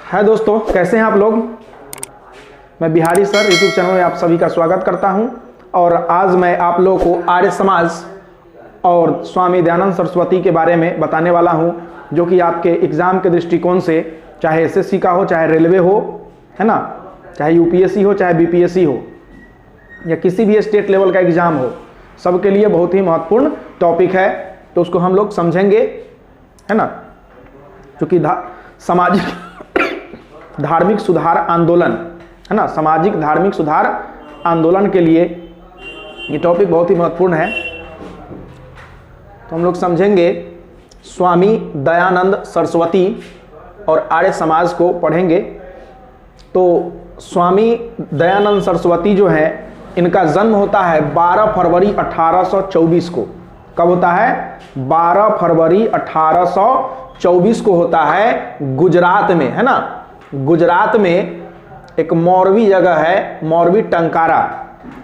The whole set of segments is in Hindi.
है दोस्तों, कैसे हैं आप लोग। मैं बिहारी सर यूट्यूब चैनल में आप सभी का स्वागत करता हूं और आज मैं आप लोगों को आर्य समाज और स्वामी दयानंद सरस्वती के बारे में बताने वाला हूं, जो कि आपके एग्ज़ाम के दृष्टिकोण से चाहे एसएससी का हो, चाहे रेलवे हो, है ना, चाहे यूपीएससी हो, चाहे बीपीएससी हो या किसी भी स्टेट लेवल का एग्ज़ाम हो, सबके लिए बहुत ही महत्वपूर्ण टॉपिक है। तो उसको हम लोग समझेंगे, है ना, क्योंकि सामाजिक धार्मिक सुधार आंदोलन, है ना, सामाजिक धार्मिक सुधार आंदोलन के लिए ये टॉपिक बहुत ही महत्वपूर्ण है। तो हम लोग समझेंगे स्वामी दयानंद सरस्वती और आर्य समाज को पढ़ेंगे। तो स्वामी दयानंद सरस्वती जो है, इनका जन्म होता है 12 फरवरी 1824 को। कब होता है? 12 फरवरी 1824 को होता है गुजरात में, है ना। गुजरात में एक मौरवी जगह है, मौरवी टंकारा,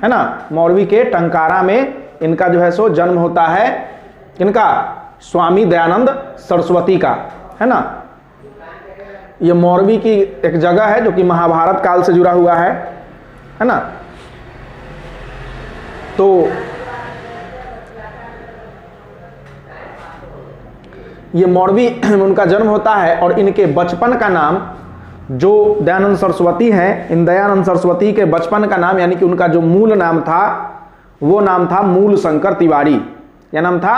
है ना, मौरवी के टंकारा में इनका जो है सो जन्म होता है। इनका स्वामी दयानंद सरस्वती का, है ना। ये मौरवी की एक जगह है जो कि महाभारत काल से जुड़ा हुआ है ना। तो ये मौरवी उनका जन्म होता है और इनके बचपन का नाम जो दयानंद सरस्वती हैं, इन दयानंद सरस्वती के बचपन का नाम यानी कि उनका जो मूल नाम था वो नाम था मूल शंकर तिवारी। यह नाम था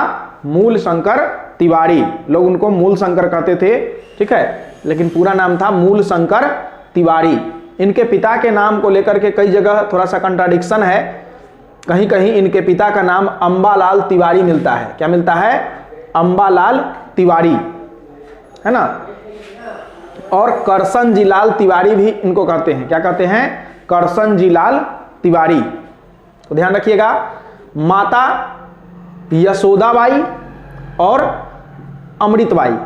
मूल शंकर तिवारी। लोग उनको मूल शंकर कहते थे, ठीक है, लेकिन पूरा नाम था मूल शंकर तिवारी। इनके पिता के नाम को लेकर के कई जगह थोड़ा सा कंट्राडिक्शन है। कहीं कहीं इनके पिता का नाम अंबालाल तिवारी मिलता है। क्या मिलता है? अंबालाल तिवारी, है ना। और करसन जी लाल तिवारी भी इनको कहते हैं। क्या कहते हैं? करसन जी लाल तिवारी। तो ध्यान रखिएगा, माता यशोदाबाई और अमृतबाई,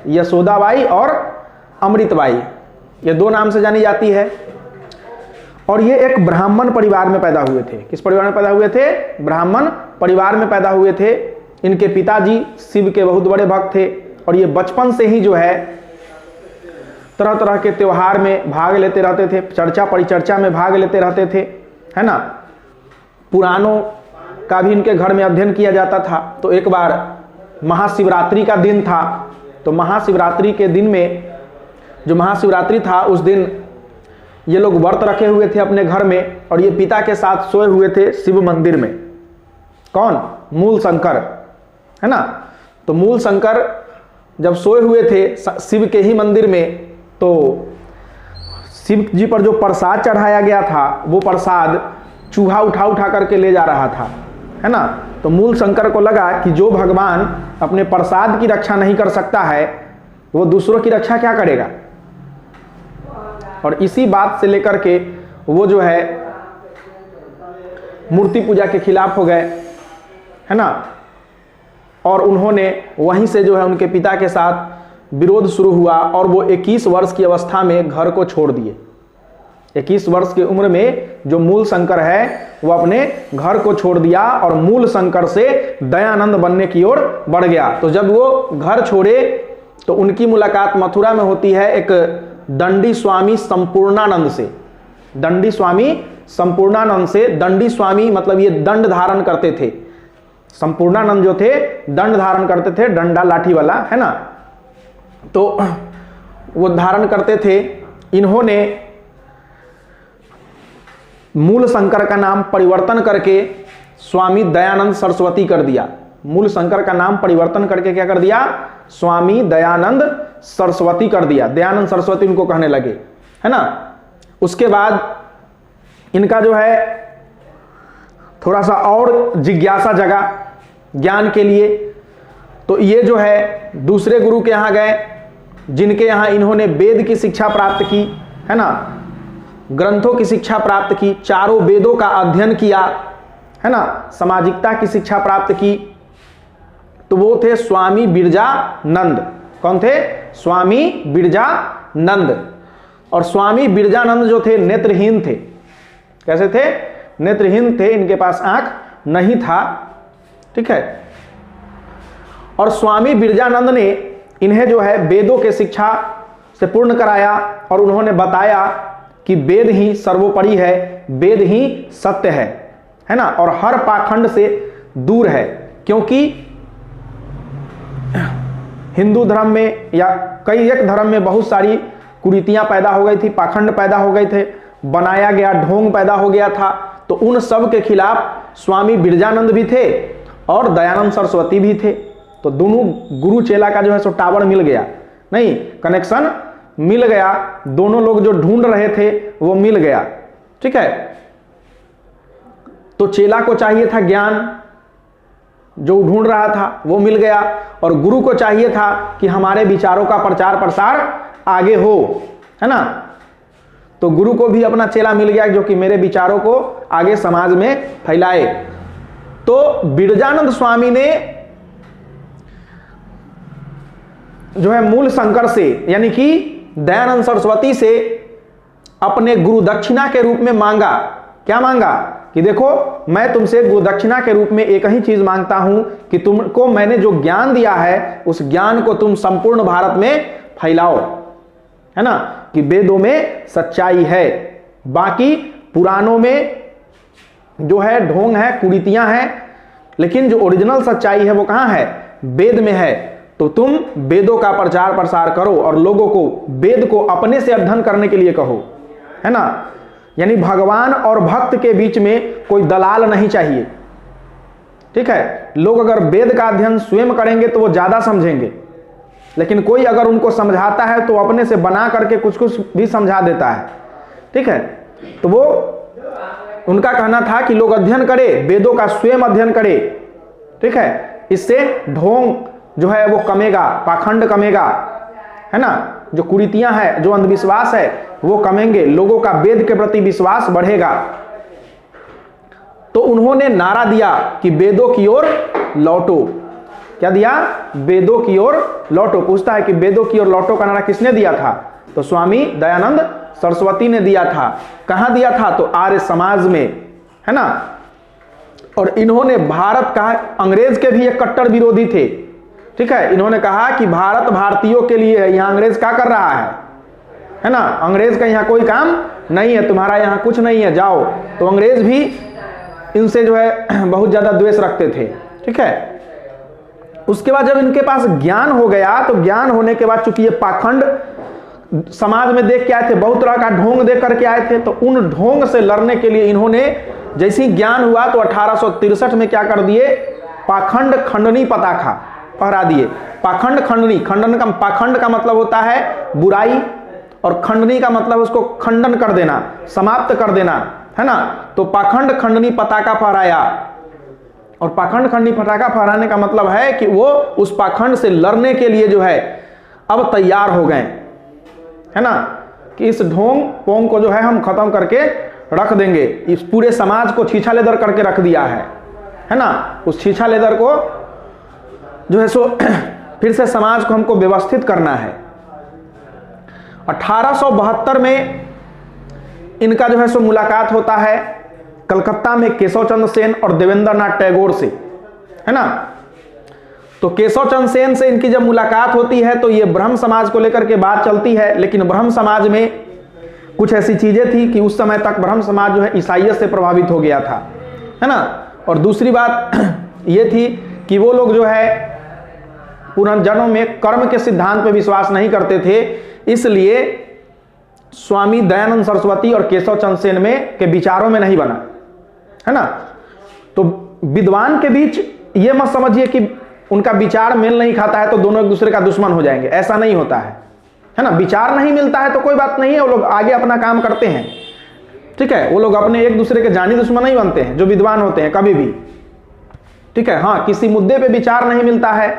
यशोदाबाई और अमृतबाई, ये दो नाम से जानी जाती है। और ये एक ब्राह्मण परिवार में पैदा हुए थे। किस परिवार में पैदा हुए थे? ब्राह्मण परिवार में पैदा हुए थे। इनके पिताजी शिव के बहुत बड़े भक्त थे और ये बचपन से ही जो है तरह तरह के त्योहार में भाग लेते रहते थे, चर्चा परिचर्चा में भाग लेते रहते थे, है ना। पुराणों का भी इनके घर में अध्ययन किया जाता था। तो एक बार महाशिवरात्रि का दिन था, तो महाशिवरात्रि के दिन में, जो महाशिवरात्रि था उस दिन ये लोग व्रत रखे हुए थे अपने घर में और ये पिता के साथ सोए हुए थे शिव मंदिर में। कौन? मूल शंकर, है ना। तो मूल शंकर जब सोए हुए थे शिव के ही मंदिर में, तो शिव जी पर जो प्रसाद चढ़ाया गया था वो प्रसाद चूहा उठा उठा करके ले जा रहा था, है ना। तो मूल शंकर को लगा कि जो भगवान अपने प्रसाद की रक्षा नहीं कर सकता है वो दूसरों की रक्षा क्या करेगा। और इसी बात से लेकर के वो जो है मूर्ति पूजा के खिलाफ हो गए, है ना। और उन्होंने वहीं से जो है उनके पिता के साथ विरोध शुरू हुआ और वो 21 वर्ष की अवस्था में घर को छोड़ दिए। 21 वर्ष की उम्र में जो मूल शंकर है वो अपने घर को छोड़ दिया और मूल शंकर से दयानंद बनने की ओर बढ़ गया। तो जब वो घर छोड़े तो उनकी मुलाकात मथुरा में होती है एक दंडी स्वामी संपूर्णानंद से। दंडी स्वामी संपूर्णानंद से। दंडी स्वामी मतलब ये दंड धारण करते थे। संपूर्णानंद जो थे दंड धारण करते थे, डंडा लाठी वाला, है ना। तो वो धारण करते थे। इन्होंने मूल शंकर का नाम परिवर्तन करके स्वामी दयानंद सरस्वती कर दिया। मूल शंकर का नाम परिवर्तन करके क्या कर दिया? स्वामी दयानंद सरस्वती कर दिया। दयानंद सरस्वती उनको कहने लगे, है ना। उसके बाद इनका जो है थोड़ा सा और जिज्ञासा जगा ज्ञान के लिए। तो ये जो है दूसरे गुरु के यहाँ गए जिनके यहाँ इन्होंने वेद की शिक्षा प्राप्त की, है ना, ग्रंथों की शिक्षा प्राप्त की, चारों वेदों का अध्ययन किया, है ना, सामाजिकता की शिक्षा प्राप्त की। तो वो थे स्वामी बिरजानंद। कौन थे? स्वामी बिरजानंद। और स्वामी बिरजानंद जो थे नेत्रहीन थे। कैसे थे? नेत्रहीन थे, इनके पास आंख नहीं था, ठीक है। और स्वामी बिरजानंद ने इन्हें जो है वेदों के शिक्षा से पूर्ण कराया और उन्होंने बताया कि वेद ही सर्वोपरि है, वेद ही सत्य है ना, और हर पाखंड से दूर है। क्योंकि हिंदू धर्म में या कई एक धर्म में बहुत सारी कुरीतियां पैदा हो गई थी, पाखंड पैदा हो गए थे, बनाया गया ढोंग पैदा हो गया था। तो उन सब के खिलाफ स्वामी बिरजानंद भी थे और दयानंद सरस्वती भी थे। तो दोनों गुरु चेला का जो है सो टावर मिल गया, नहीं कनेक्शन मिल गया, दोनों लोग जो ढूंढ रहे थे वो मिल गया। ठीक है, तो चेला को चाहिए था ज्ञान, जो ढूंढ रहा था वो मिल गया, और गुरु को चाहिए था कि हमारे विचारों का प्रचार प्रसार आगे हो, है ना। तो गुरु को भी अपना चेला मिल गया जो कि मेरे विचारों को आगे समाज में फैलाए। तो बिरजानंद स्वामी ने जो है मूल शंकर से यानी कि दयानंद सरस्वती से अपने गुरु दक्षिणा के रूप में मांगा। क्या मांगा कि देखो मैं तुमसे गुरु दक्षिणा के रूप में एक ही चीज मांगता हूं कि तुमको मैंने जो ज्ञान दिया है उस ज्ञान को तुम संपूर्ण भारत में फैलाओ, है ना, कि वेदों में सच्चाई है, बाकी पुराणों में जो है ढोंग है, कुरीतियां हैं, लेकिन जो ओरिजिनल सच्चाई है वो कहां है, वेद में है। तो तुम वेदों का प्रचार प्रसार करो और लोगों को वेद को अपने से अध्ययन करने के लिए कहो, है ना। यानी भगवान और भक्त के बीच में कोई दलाल नहीं चाहिए। ठीक है, लोग अगर वेद का अध्ययन स्वयं करेंगे तो वो ज्यादा समझेंगे, लेकिन कोई अगर उनको समझाता है तो अपने से बना करके कुछ कुछ भी समझा देता है। ठीक है, तो वो उनका कहना था कि लोग अध्ययन करें, वेदों का स्वयं अध्ययन करें। ठीक है, इससे ढोंग जो है वो कमेगा, पाखंड कमेगा, है ना, जो कुरीतियां हैं, जो अंधविश्वास है वो कमेंगे, लोगों का वेद के प्रति विश्वास बढ़ेगा। तो उन्होंने नारा दिया कि वेदों की ओर लौटो। क्या दिया, वेदों की ओर लौटो। पूछता है कि वेदों की ओर लौटो का नारा किसने दिया था, तो स्वामी दयानंद सरस्वती ने दिया था। कहां दिया था, तो आर्य समाज में, है ना। और इन्होंने भारत का, अंग्रेज के भी एक कट्टर विरोधी थे। ठीक है, इन्होंने कहा कि भारत भारतीयों के लिए है, यहां अंग्रेज क्या कर रहा है ना, अंग्रेज का यहां कोई काम नहीं है, तुम्हारा यहां कुछ नहीं है, जाओ। तो अंग्रेज भी इनसे जो है बहुत ज्यादा द्वेष रखते थे। ठीक है, उसके बाद जब इनके पास ज्ञान हो गया, तो ज्ञान होने के बाद चूंकि ये पाखंड समाज में देख के आए थे, बहुत तरह का ढोंग देख करके आए थे, तो उन ढोंग से लड़ने के लिए इन्होंने जैसे ज्ञान हुआ तो 1863 में क्या कर दिए, पाखंड खंडनी पताका फहरा दिए। पाखंड खंडनी, खंडन का, पाखंड का मतलब होता है बुराई, और खंडनी का मतलब उसको खंडन कर देना, समाप्त कर देना, है ना। तो पाखंड खंडनी पताका फहराया, और पाखंड खंडनी पताका फहराने का मतलब है कि वो उस पाखंड से लड़ने के लिए जो है अब तैयार हो गए, है ना, कि इस ढोंग पोंग को जो है हम खत्म करके रख देंगे। इस पूरे समाज को छीछा लेदर करके रख दिया है ना। उस छीछा लेदर को जो है सो फिर से समाज को हमको व्यवस्थित करना है। 1872 में इनका जो है सो मुलाकात होता है कलकत्ता में केशव चंद्र सेन और देवेंद्र नाथ टैगोर से, है ना। तो केशव चंद्र सेन से इनकी जब मुलाकात होती है तो ये ब्रह्म समाज को लेकर के बात चलती है, लेकिन ब्रह्म समाज में कुछ ऐसी चीजें थी कि उस समय तक ब्रह्म समाज जो है ईसाइयत से प्रभावित हो गया था, है ना। और दूसरी बात ये थी कि वो लोग जो है पुनर्जन्म में कर्म के सिद्धांत पे विश्वास नहीं करते थे, इसलिए स्वामी दयानंद सरस्वती और केशव चंद्र सेन में के विचारों में नहीं बना, है ना। तो विद्वान के बीच ये मत समझिए कि उनका विचार मेल नहीं खाता है तो दोनों एक दूसरे का दुश्मन हो जाएंगे, ऐसा नहीं होता है ना। विचार नहीं मिलता है तो कोई बात नहीं है, वो लोग आगे अपना काम करते हैं। ठीक है, वो लोग अपने एक दूसरे के जानी दुश्मन नहीं बनते हैं जो विद्वान होते हैं कभी भी। ठीक है, हाँ, किसी मुद्दे पे विचार नहीं मिलता है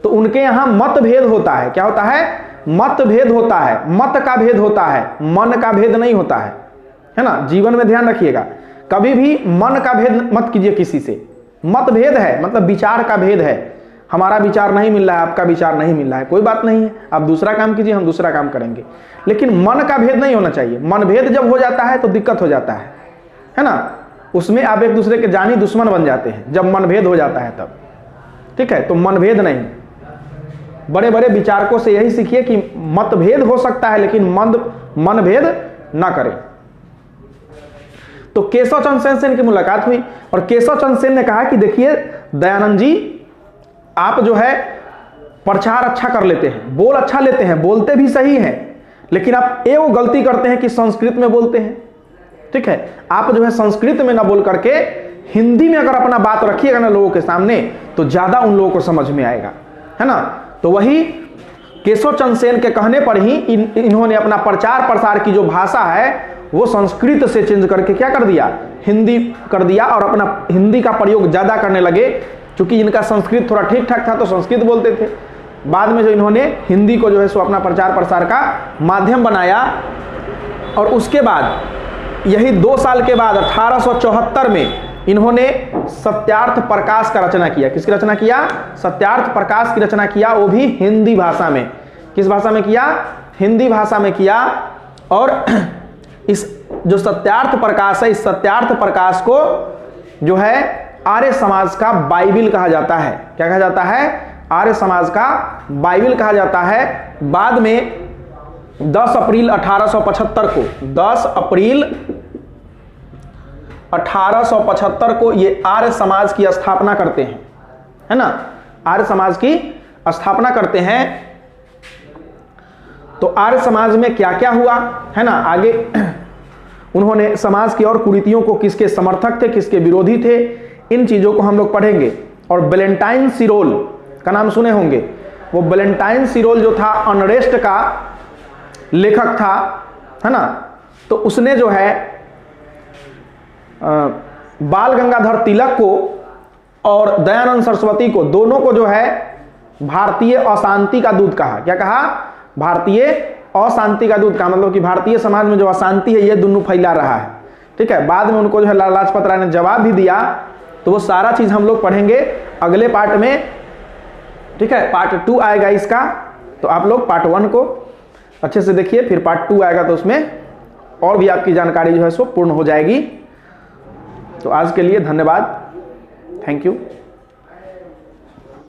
तो उनके यहां मतभेद होता है। क्या होता है, मतभेद होता है, मत का भेद होता है, मन का भेद नहीं होता है ना। जीवन में ध्यान रखिएगा, कभी भी मन का भेद मत कीजिए किसी से। मतभेद है मतलब विचार का भेद है, हमारा विचार नहीं मिल रहा है, आपका विचार नहीं मिल रहा है, कोई बात नहीं है, आप दूसरा काम कीजिए, हम दूसरा काम करेंगे, लेकिन मन का भेद नहीं होना चाहिए। मनभेद जब हो जाता है तो दिक्कत हो जाता है ना। उसमें आप एक दूसरे के जानी दुश्मन बन जाते हैं जब मनभेद हो जाता है तब। ठीक है, तो मनभेद नहीं। बड़े बड़े विचारकों से यही सीखिए कि मतभेद हो सकता है लेकिन मनभेद ना करें। तो केशव चंद्र सेन से इनकी मुलाकात हुई और केशव चंद्र सेन ने कहा कि देखिए दयानंद जी, आप जो है प्रचार अच्छा कर लेते हैं, बोल अच्छा लेते हैं, बोलते भी सही हैं, लेकिन आप वो गलती करते हैं कि संस्कृत में बोलते हैं। ठीक है, आप जो है संस्कृत में ना बोल करके हिंदी में अगर अपना बात रखिएगा ना लोगों के सामने तो ज्यादा उन लोगों को समझ में आएगा, है ना। तो वही केशव चंद्र सेन के कहने पर ही इन्होंने अपना प्रचार प्रसार की जो भाषा है वो संस्कृत से चेंज करके क्या कर दिया, हिंदी कर दिया और अपना हिंदी का प्रयोग ज्यादा करने लगे। क्योंकि इनका संस्कृत थोड़ा ठीक ठाक था तो संस्कृत बोलते थे। बाद में जो इन्होंने हिंदी को जो है सो अपना प्रचार प्रसार का माध्यम बनाया और उसके बाद यही 2 साल के बाद 1874 में इन्होंने सत्यार्थ प्रकाश का रचना किया। किसकी रचना किया? सत्यार्थ प्रकाश की रचना किया, वो भी हिंदी भाषा में। किस भाषा में किया? हिंदी भाषा में किया। और इस जो सत्यार्थ प्रकाश है, इस सत्यार्थ प्रकाश को जो है आर्य समाज का बाइबिल कहा जाता है। क्या कहा जाता है? आर्य समाज का बाइबिल कहा जाता है। बाद में 10 अप्रैल 1875 को 10 अप्रैल 1875 को ये आर्य समाज की स्थापना करते हैं, है ना। आर्य समाज की स्थापना करते हैं। तो आर्य समाज में क्या क्या हुआ, है ना, आगे उन्होंने समाज की और कुरीतियों को, किसके समर्थक थे, किसके विरोधी थे, इन चीजों को हम लोग पढ़ेंगे। और वैलेंटाइन सिरोल का नाम सुने होंगे। वो वैलेंटाइन सिरोल जो था अनरेस्ट का लेखक था, है ना। तो उसने जो है बाल गंगाधर तिलक को और दयानंद सरस्वती को, दोनों को जो है भारतीय अशांति का दूत कहा। क्या कहा? भारतीय अशांति का दूत कहा। मतलब कि भारतीय समाज में जो अशांति है ये दोनों फैला रहा है। ठीक है, बाद में उनको जो है लाला लाजपत राय ने जवाब भी दिया। तो वो सारा चीज हम लोग पढ़ेंगे अगले पार्ट में। ठीक है, पार्ट 2 आएगा इसका, तो आप लोग पार्ट 1 को अच्छे से देखिए, फिर पार्ट 2 आएगा तो उसमें और भी आपकी जानकारी जो है सो पूर्ण हो जाएगी। तो आज के लिए धन्यवाद, थैंक यू।